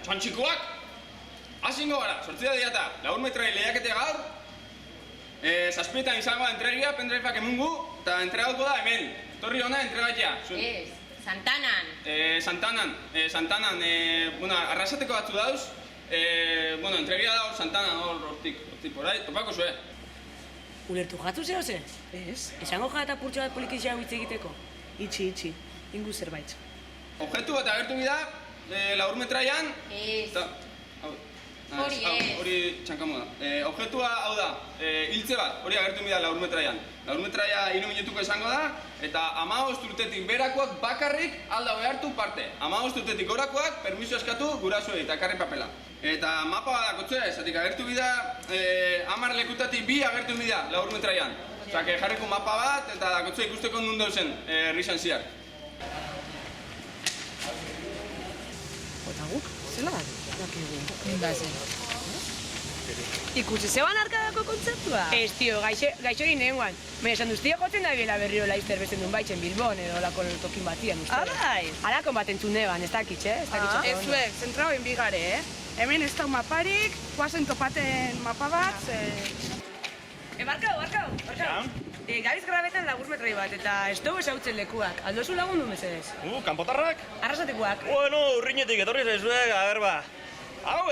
txantxikoak! Hasingo gara, sortzida diata, 4 metrai lehiakete gaur. Zazpietan izango da entregia, pendriveak emungu, eta entregatuko da hemen. Torri hona entregatia. Ez, Santanan. Santanan, arrasateko batzu dauz. Entregia da hor Santanan, hortik, porai, topako zue. Ulertu jatzu zeo ze? Ez, Esango jata purtsu bat polikizia hitz egiteko? itxi, ingu zerbait. Objektu bat agertu bida, 4 metraian. Ez. Hori ez. Hori txankamo da. Objektua hau da, hiltze bat, hori agertu bida 4 metraian. 4 metraia 3 minutuko izango da, eta 15 urtetik berakoak bakarrik alda behartu parte. 15 urtetik gorakoak permiso eskatu gurasoei eta ekarri papela. Eta mapa bat dakotze, zatik agertu bida, 10 lekutatik 2 agertu bida 4 metraian. Osa, jarriko mapa bat eta dakotze ikusteko nun dauzen herri ziak. Eta guk, zela da? Nindazen. Ikusi zeban arkadako kontzertua? Ez, tio, gaixorin nengoan. Baina esan duztia jotzen da biela berriro laizter bezen duen baitzen Bilbon edo lako tokin batian uste. Abai! Alako baten neban, ez dakitxe, ez dakitxe. Ez zuek, zentrauen bigare, Hemen ez dau maparik, guazen topaten mapa bat, Barkau. Gabiz grabetan 4 metrai bat, eta ez dugu esautzen lekuak. Aldozu lagundu mesedez. Kanpotarrak? Arrasatekoak. Bueno, urrinetik etorri zaizuek, ba. Hau,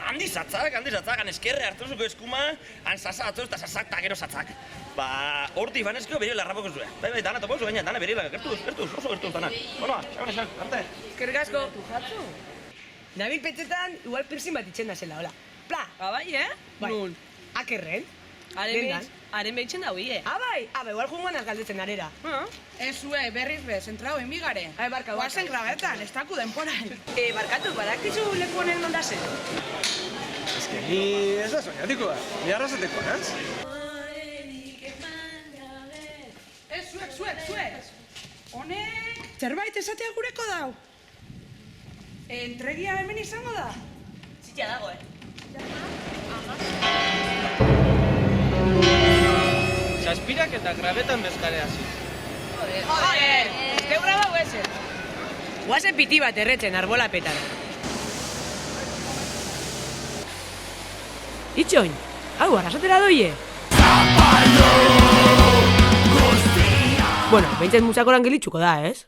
handi zatzak, han eskerre hartuzuko eskuma, han sasa atzoz eta sasak eta gero satzak. Horti fanezkio beriola rapoko zuen. Bai, dana topozu baina, dana beriola, gertuz, oso gertuz, dana. Bueno, xaban esan, arte. Eskerrik asko. Nabil petxetan, igual piercing bat itxen da zela, hola. Pla! Abai, Bai. Nun? Akerren. Haren behitzen da hui, Abai, igual jungoan galdetzen arera. ez zuek berriz be, zentrauen bigare. Barkau. Guazen grabetan, ez daku denporan. Barkatu, badakizu leku honen ondazen. Ez que ni ez da soñatikoa, ni arrasatekoa, ez? Ez zuek. Honek, zerbait esatea gureko dau. Entregia hemen izango da? Txitia dago, Zazpirak eta grabetan bezkare hasi. Joder! Esteu grabau ezen. Guazen piti bat erretzen arbolapetan. Itxoin, hau arrasatera doie? Bueno, behintzen musakoran gelitzuko da, ez?